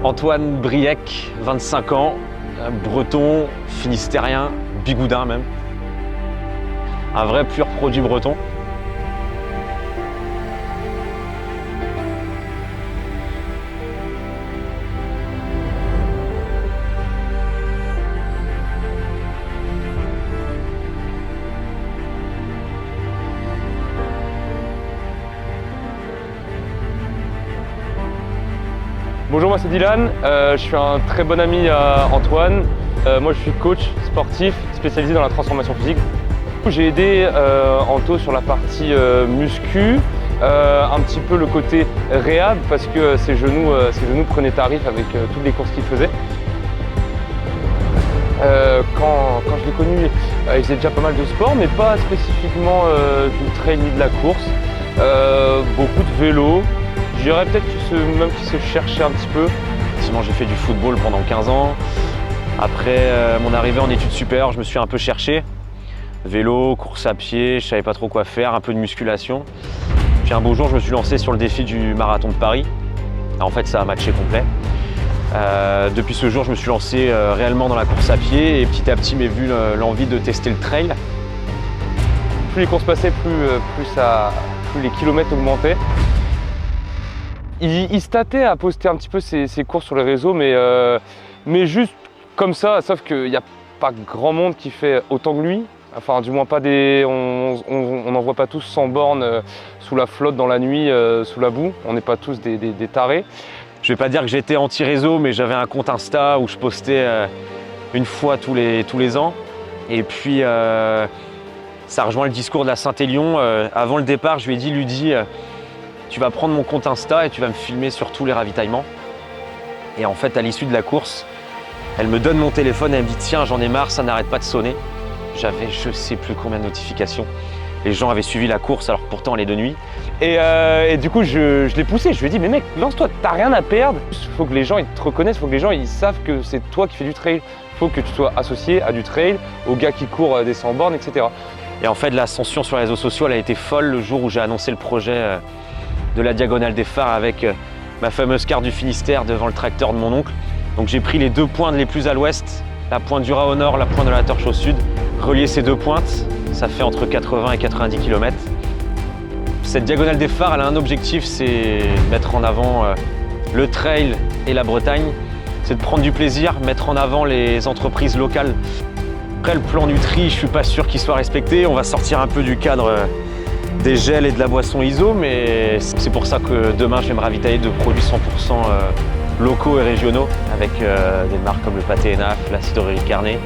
Antoine Briec, 25 ans, breton, finistérien, bigoudin même. Un vrai pur produit breton. Bonjour, moi c'est Dylan, je suis un très bon ami à Antoine. Moi je suis coach sportif spécialisé dans la transformation physique. J'ai aidé Anto sur la partie muscu, un petit peu le côté réhab parce que ses genoux prenaient tarif avec toutes les courses qu'il faisait. Quand je l'ai connu, il faisait déjà pas mal de sport, mais pas spécifiquement du trail ni de la course. Beaucoup de vélo. Je dirais peut-être même qu'il se cherchait un petit peu. Sinon, j'ai fait du football pendant 15 ans. Après mon arrivée en études supérieures, je me suis un peu cherché. Vélo, course à pied, je savais pas trop quoi faire, un peu de musculation. Puis un beau jour, je me suis lancé sur le défi du marathon de Paris. En fait, ça a matché complet. Depuis ce jour, je me suis lancé réellement dans la course à pied et petit à petit m'est venu l'envie de tester le trail. Plus les courses passaient, plus les kilomètres augmentaient. Il se tâtait à poster un petit peu ses courses sur les réseaux, mais juste comme ça, sauf qu'il n'y a pas grand monde qui fait autant que lui. Enfin, du moins pas on n'en voit pas tous sans bornes sous la flotte dans la nuit, sous la boue. On n'est pas tous des tarés. Je vais pas dire que j'étais anti-réseau, mais j'avais un compte Insta où je postais une fois tous les ans. Et puis, ça rejoint le discours de la Saint-Élion. Avant le départ, je lui ai dit, Ludi, tu vas prendre mon compte Insta et tu vas me filmer sur tous les ravitaillements. Et en fait, à l'issue de la course, elle me donne mon téléphone et elle me dit, tiens, j'en ai marre, ça n'arrête pas de sonner. J'avais je sais plus combien de notifications. Les gens avaient suivi la course, alors pourtant elle est de nuit. Et du coup, je l'ai poussé. Je lui ai dit, mais mec, lance-toi, t'as rien à perdre. Il faut que les gens ils te reconnaissent, il faut que les gens ils savent que c'est toi qui fais du trail. Il faut que tu sois associé à du trail, aux gars qui courent des 100 bornes, etc. Et en fait, l'ascension sur les réseaux sociaux, elle a été folle le jour où j'ai annoncé le projet de la Diagonale des Phares avec ma fameuse carte du Finistère devant le tracteur de mon oncle. Donc j'ai pris les deux pointes les plus à l'ouest, la pointe du Raz au nord, la pointe de la Torche au sud. Relier ces deux pointes, ça fait entre 80 et 90 km. Cette Diagonale des Phares, elle a un objectif, c'est mettre en avant le trail et la Bretagne. C'est de prendre du plaisir, mettre en avant les entreprises locales. Après, le plan Nutri, je suis pas sûr qu'il soit respecté. On va sortir un peu du cadre des gels et de la boisson ISO, mais c'est pour ça que demain, je vais me ravitailler de produits 100% locaux et régionaux, avec des marques comme le pâté Enaf, la cidrerie Carnet.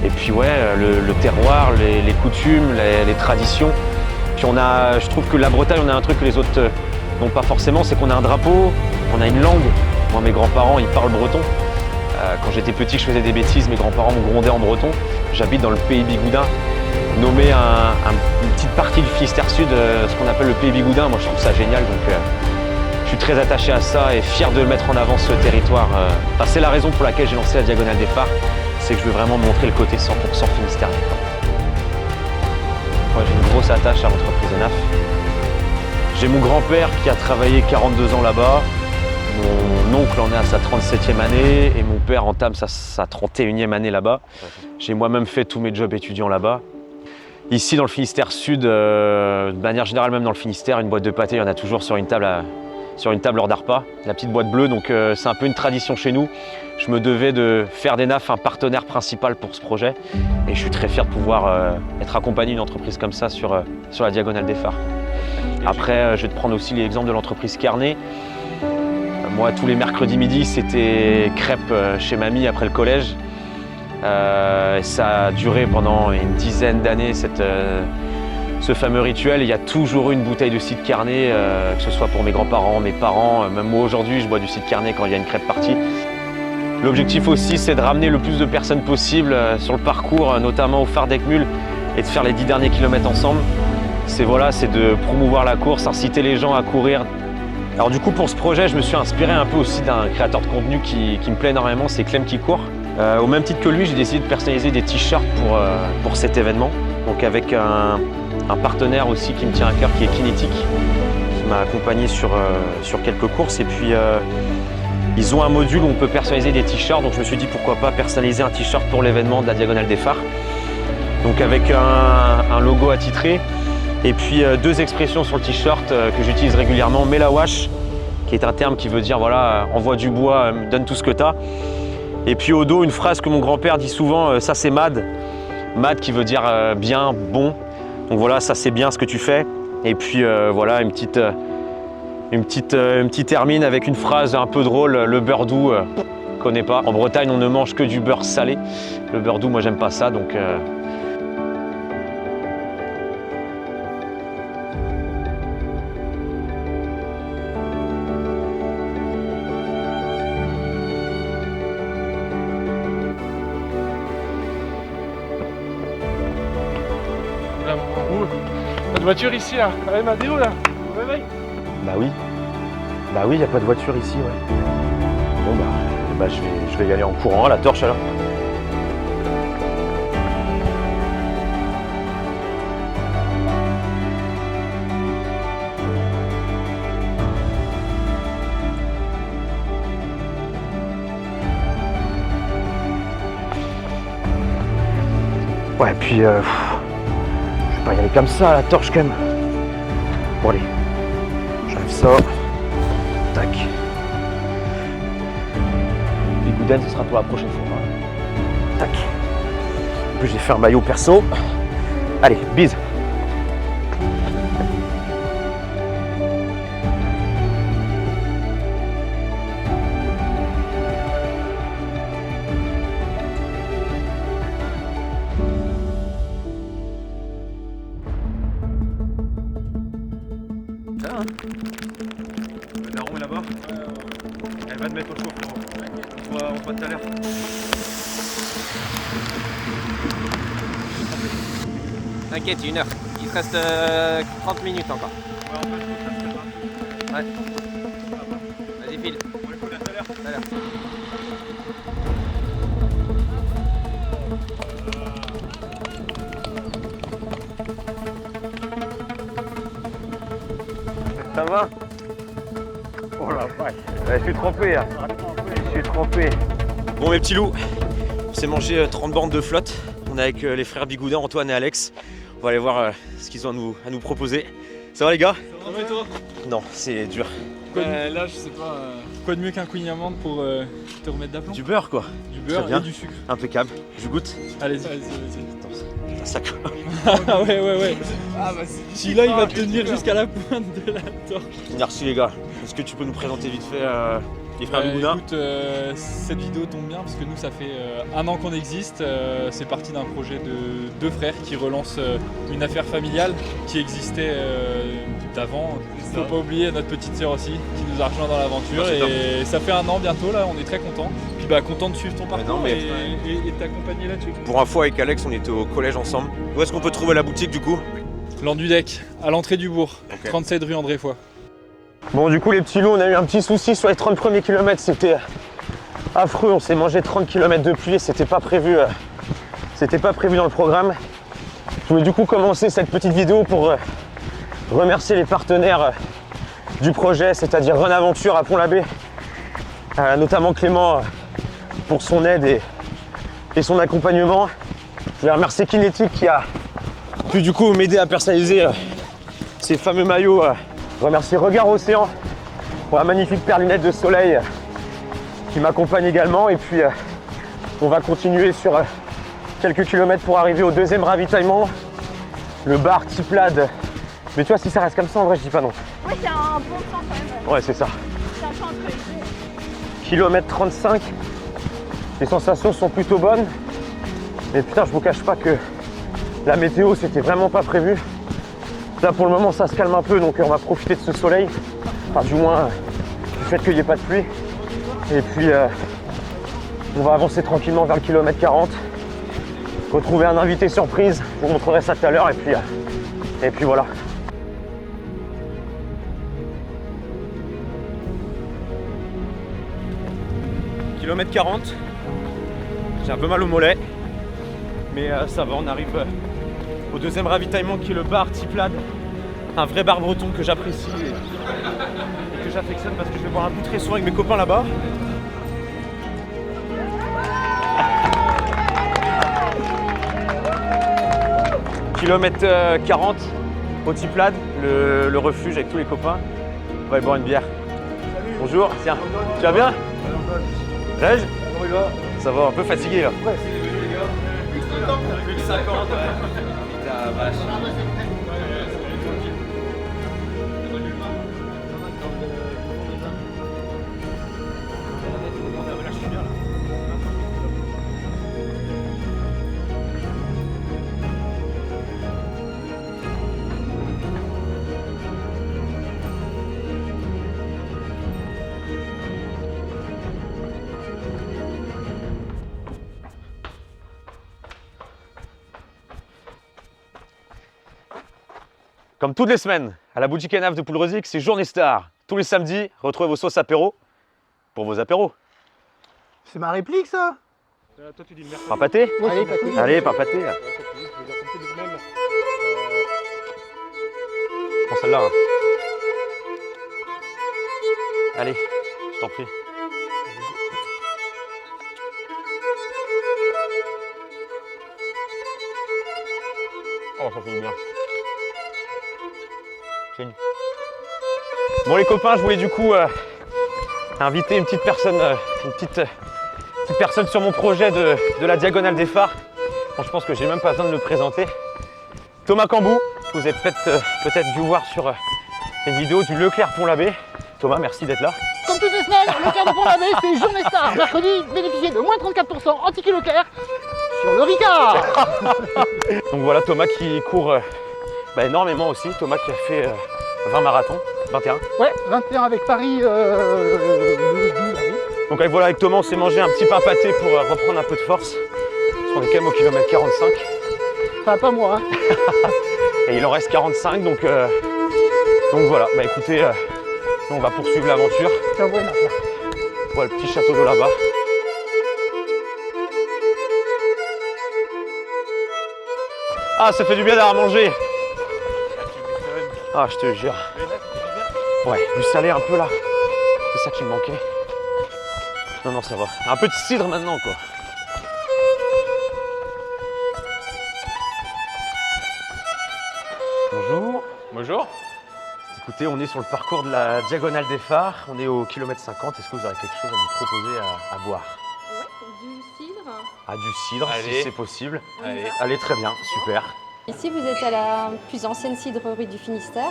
Et puis ouais, le terroir, les coutumes, les traditions. Puis je trouve que la Bretagne, on a un truc que les autres n'ont pas forcément, c'est qu'on a un drapeau, on a une langue. Moi, mes grands-parents, ils parlent breton. Quand j'étais petit, je faisais des bêtises, mes grands-parents me grondaient en breton. J'habite dans le pays bigoudin. Nommer une petite partie du Finistère Sud, ce qu'on appelle le pays bigoudin, moi je trouve ça génial. Donc je suis très attaché à ça et fier de mettre en avant ce territoire. Enfin, c'est la raison pour laquelle j'ai lancé la Diagonale des Phares, c'est que je veux vraiment montrer le côté 100% finistérien. Moi j'ai une grosse attache à l'entreprise Enaf. J'ai mon grand-père qui a travaillé 42 ans là-bas. Mon oncle en est à sa 37e année et mon père entame sa 31e année là-bas. J'ai moi-même fait tous mes jobs étudiants là-bas. Ici, dans le Finistère Sud, de manière générale, même dans le Finistère, une boîte de pâté, il y en a toujours sur une table lors d'un repas. La petite boîte bleue, donc c'est un peu une tradition chez nous. Je me devais de faire d'Enaf un partenaire principal pour ce projet. Et je suis très fier de pouvoir être accompagné d'une entreprise comme ça sur la Diagonale des Phares. Après, je vais te prendre aussi l'exemple de l'entreprise Carnet. Moi, tous les mercredis midi, c'était crêpes chez mamie après le collège. Ça a duré pendant une dizaine d'années, ce fameux rituel. Il y a toujours eu une bouteille de cidre Carnet, que ce soit pour mes grands-parents, mes parents. Même moi aujourd'hui, je bois du cidre Carnet quand il y a une crêpe partie. L'objectif aussi, c'est de ramener le plus de personnes possible sur le parcours, notamment au phare d'Eckmühl, et de faire les 10 derniers kilomètres ensemble. C'est de promouvoir la course, inciter les gens à courir. Alors du coup, pour ce projet, je me suis inspiré un peu aussi d'un créateur de contenu qui me plaît énormément, c'est Clem qui court. Au même titre que lui, j'ai décidé de personnaliser des t-shirts pour cet événement. Donc avec un partenaire aussi qui me tient à cœur, qui est Kinetic, qui m'a accompagné sur quelques courses. Et puis Ils ont un module où on peut personnaliser des t-shirts, donc je me suis dit pourquoi pas personnaliser un t-shirt pour l'événement de la Diagonale des Phares. Donc avec un logo attitré et puis 2 expressions sur le t-shirt que j'utilise régulièrement. Mets la wash, qui est un terme qui veut dire voilà, envoie du bois, donne tout ce que tu as. Et puis au dos, une phrase que mon grand-père dit souvent, ça c'est mad. Mad qui veut dire bien, bon. Donc voilà, ça c'est bien ce que tu fais. Et puis voilà, une petite termine avec une phrase un peu drôle, le beurre doux, connais pas. En Bretagne, on ne mange que du beurre salé. Le beurre doux, moi j'aime pas ça, donc... Pas de voiture ici là, avec Madéo là, au réveil. Bah oui, il n'y a pas de voiture ici, ouais. Bon bah je vais y aller en courant à la torche alors. Ouais, puis je vais pas y aller comme ça à la torche quand même. Bon allez, j'enlève ça. Tac. Les Gouden, ce sera pour la prochaine fois. Hein. Tac. En plus j'ai fait un maillot perso. Allez, bise. La ronde est là-bas. Elle va te mettre au chaud, frérot. On se voit tout à l'heure. T'inquiète, 1 heure. Il te reste 30 minutes encore. Ouais, en fait, je Ouais. Vas-y, file. On les connaît tout à l'heure. Tout à l'heure. Ça va? Oh la vache. Je suis trempé là. Je suis trempé. Bon mes petits loups, on s'est mangé 30 bornes de flotte. On est avec les frères Bigoudin, Antoine et Alex. On va aller voir ce qu'ils ont à nous proposer. Ça va les gars? Ça va et toi? Non, c'est dur. Là, je sais pas. Quoi de mieux qu'un queen amande pour te remettre d'aplomb? Du beurre quoi. Du beurre bien. et du sucre. Impeccable. Je goûte. Allez-y. Ça colle. Ah ouais. Ah bah si là il va tenir jusqu'à la pointe de la torche. Merci les gars. Est-ce que tu peux nous présenter vite fait les frères Bigoudin? Écoute, cette vidéo tombe bien parce que nous ça fait 1 an qu'on existe. C'est parti d'un projet de 2 frères qui relancent une affaire familiale qui existait d'avant. Faut pas oublier notre petite sœur aussi qui nous a rejoint dans l'aventure et ça fait 1 an bientôt là, on est très contents. Puis bah content de suivre ton parcours et t'accompagner là-dessus. Pour info avec Alex, on était au collège ensemble. Où est-ce qu'on peut trouver la boutique du coup? Landudeck, à l'entrée du bourg, Okay. 37 rue André Foy. Bon du coup les petits loups, on a eu un petit souci sur les 30 premiers kilomètres, c'était affreux, on s'est mangé 30 km de pluie et c'était pas prévu dans le programme. Je voulais du coup commencer cette petite vidéo pour remercier les partenaires du projet, c'est-à-dire Run Aventure à Pont-l'Abbé, notamment Clément pour son aide et son accompagnement. Je voulais remercier Kinetic qui a pu du coup m'aider à personnaliser ces fameux maillots. Remercier Regard Océan pour la magnifique paire de lunettes de soleil qui m'accompagne également. Et puis on va continuer sur quelques kilomètres pour arriver au 2e ravitaillement, le bar Tiplade. Mais tu vois, si ça reste comme ça, en vrai, je dis pas non. Ouais, c'est un bon sens quand même. Ouais, c'est ça. C'est un peu entre les deux. Kilomètre 35, les sensations sont plutôt bonnes. Mais putain, je vous cache pas que la météo, c'était vraiment pas prévu. Là, pour le moment, ça se calme un peu, donc on va profiter de ce soleil. Enfin, du moins, du fait qu'il n'y ait pas de pluie. Et puis, on va avancer tranquillement vers le kilomètre 40. Retrouver un invité surprise, je vous montrerai ça tout à l'heure. Et puis voilà. Kilomètre 40. J'ai un peu mal au mollet. Mais ça va, on arrive au 2e ravitaillement qui est le bar Tiplade. Un vrai bar breton que j'apprécie et que j'affectionne parce que je vais boire un bout de tresson avec mes copains là-bas. kilomètre 40, au Tiplade, le refuge avec tous les copains. On va aller boire une bière. Salut. Bonjour, tiens, tu vas bien? Reg? Ça va, un peu fatigué là. Ouais, c'est les gars. 1050, ouais. Putain, vache. Comme toutes les semaines, à la boutique Enaf de Poulreuzic, c'est Journée Star. Tous les samedis, retrouvez vos sauces apéro pour vos apéros. C'est ma réplique ça? Toi tu dis le mercredi. Par pâté? Allez, pâté. Allez, par pâté. Prends celle-là. Hein. Allez, je t'en prie. Oh, ça fait bien. Bon les copains, je voulais du coup inviter une petite personne, une petite personne sur mon projet de la Diagonale des Phares. Bon, je pense que j'ai même pas besoin de le présenter. Thomas Cambou, que vous avez peut-être dû voir sur une vidéo du Leclerc Pont-l'Abbé. Thomas, merci d'être là. Comme toutes les semaines, Leclerc de Pont-l'Abbé, c'est Journée Star. Mercredi, bénéficiez de moins 34% en ticket Leclerc sur le Ricard. Donc voilà, Thomas qui court énormément aussi. Thomas qui a fait 20 marathons, 21. Ouais, 21 avec Paris. Donc voilà, avec Thomas, on s'est mangé un petit pain pâté pour reprendre un peu de force. Parce qu'on est quand même au kilomètre 45. Ça va pas moi. Hein. Et il en reste 45, donc voilà. Bah écoutez, nous, on va poursuivre l'aventure. Tiens, voilà. Voilà le petit château d'eau là-bas. Ah, ça fait du bien d'avoir mangé. Ah, je te jure. Ouais, du salé un peu là. C'est ça qui me manquait. Non, non, ça va. Un peu de cidre maintenant, quoi. Bonjour. Bonjour. Écoutez, on est sur le parcours de la Diagonale des Phares. On est au kilomètre 50. Est-ce que vous aurez quelque chose à nous proposer à boire? Ouais, du cidre. Ah, du cidre, Allez. si c'est possible. Allez. Allez, très bien, super. Ici, vous êtes à la plus ancienne cidrerie du Finistère.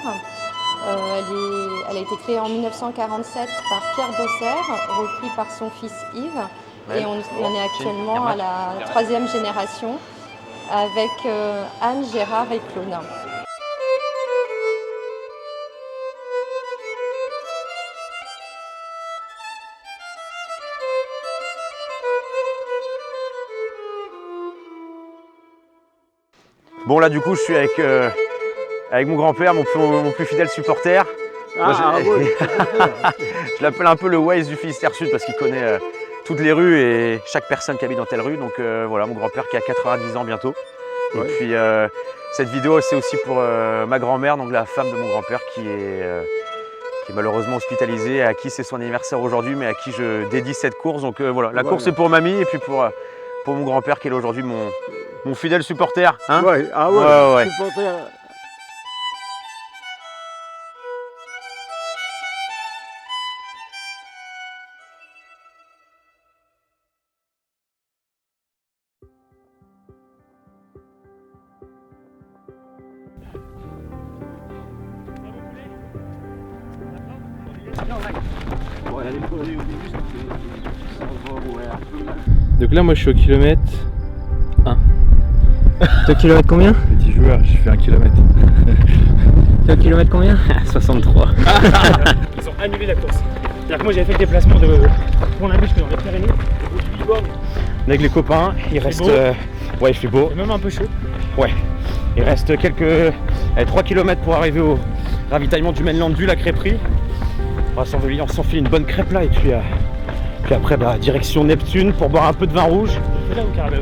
Elle a été créée en 1947 par Pierre Bosser, repris par son fils Yves. Ouais. Et on est actuellement à la 3e génération avec Anne, Gérard et Claude. Bon là du coup je suis avec mon grand-père, mon plus fidèle supporter. Moi, je l'appelle un peu le Waze du Finistère Sud parce qu'il connaît toutes les rues et chaque personne qui habite dans telle rue. Donc voilà, mon grand-père qui a 90 ans bientôt. Ouais. Et puis cette vidéo c'est aussi pour ma grand-mère, donc la femme de mon grand-père qui est malheureusement hospitalisée, à qui c'est son anniversaire aujourd'hui, mais à qui je dédie cette course. Donc voilà, la course c'est pour mamie et puis pour mon grand-père qui est là aujourd'hui mon fidèle supporter. Hein, ouais, ah ouais, ouais. Supporter. Donc là moi je suis au kilomètre 1. T'es au kilomètre combien? Petit joueur, je fais 1 kilomètre. T'es au kilomètre combien? 63. Ils ont annulé la course. C'est-à-dire que moi j'avais fait le déplacement de mon ami jusque dans les Pyrénées, au bout du Bigorre. Avec les copains, il reste. Ouais, il fait beau. C'est même un peu chaud. Ouais. Il reste 3 km pour arriver au ravitaillement du mainland du la crêperie. On s'enfile une bonne crêpe là et puis après direction Neptune pour boire un peu de vin rouge.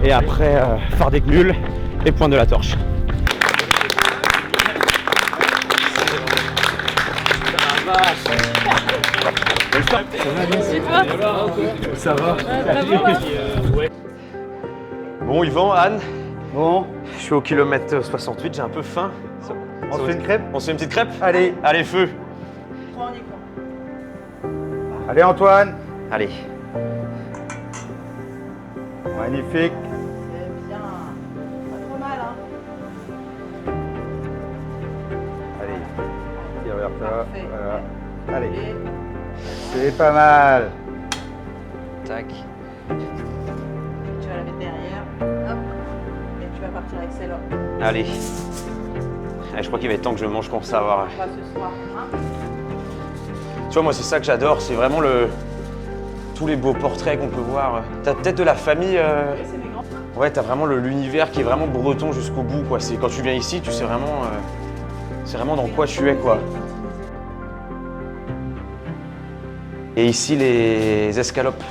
Et après phare des Gnuls et pointe de la Torche. Ça va. Bon Yvan, Anne, Bon, Je suis au kilomètre 68, j'ai un peu faim. on se fait une crêpe? On se fait une petite crêpe? Allez, Allez, feu! allez Antoine. Allez. Magnifique. C'est bien. Pas trop mal, hein. Allez, tire vers toi. Parfait. Voilà. Allez, c'est pas mal. Tac. Tu vas la mettre derrière. Hop. Et tu vas partir avec celle-là. Allez. Ah, je crois qu'il va être temps que je mange, commence à avoir. On va ce soir. Hein. Tu vois, moi, c'est ça que j'adore, c'est vraiment tous les beaux portraits qu'on peut voir. T'as peut-être de la famille. C'est des grands. Ouais, t'as vraiment l'univers qui est vraiment breton jusqu'au bout, quoi. C'est quand tu viens ici, tu sais vraiment. C'est vraiment dans quoi tu es, quoi. Et ici, les escalopes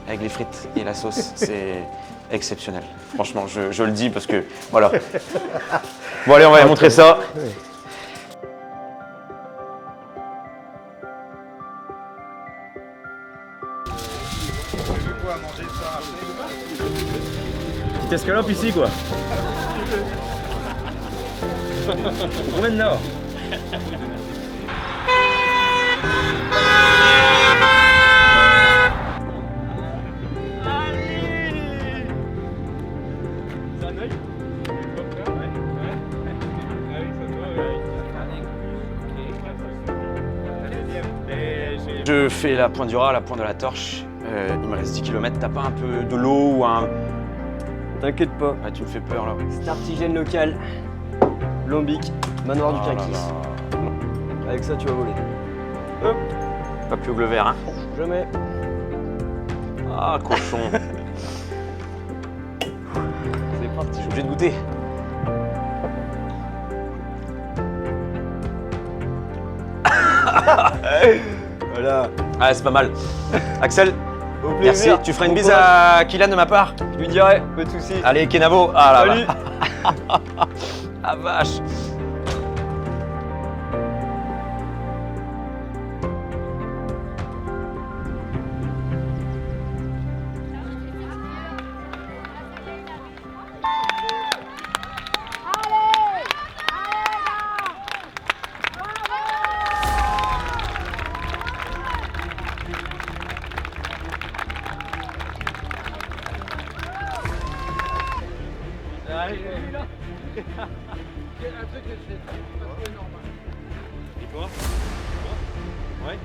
avec les frites et la sauce, c'est exceptionnel. Franchement, je le dis parce que voilà. Bon, allez, on va montrer ça. Petite escalope ici, quoi. Combien de nord? Je fais la pointe du rat, la pointe de la torche. Il me reste 10 km. T'as pas un peu de l'eau ou un. T'inquiète pas, Ah, tu me fais peur là. c'est artigène local. Lambic, manoir du Oh là Cactus. là. Avec ça, tu vas voler. Pas plus le vert, hein. Jamais. Ah, cochon. C'est parti, je suis obligé de goûter. Voilà. Ah, c'est pas mal. Axel, Au merci. plaisir. Tu feras une Bon bise courage. à Kylian de ma part? Je lui dirai, pas de soucis. Allez, Kenavo. Ah là Salut. là. Ah vache. Et toi? Ouais.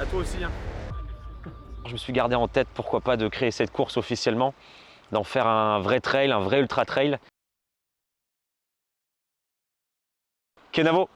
À toi aussi. Hein. Je me suis gardé en tête, pourquoi pas, de créer cette course officiellement, d'en faire un vrai trail, un vrai ultra trail. Kenavo.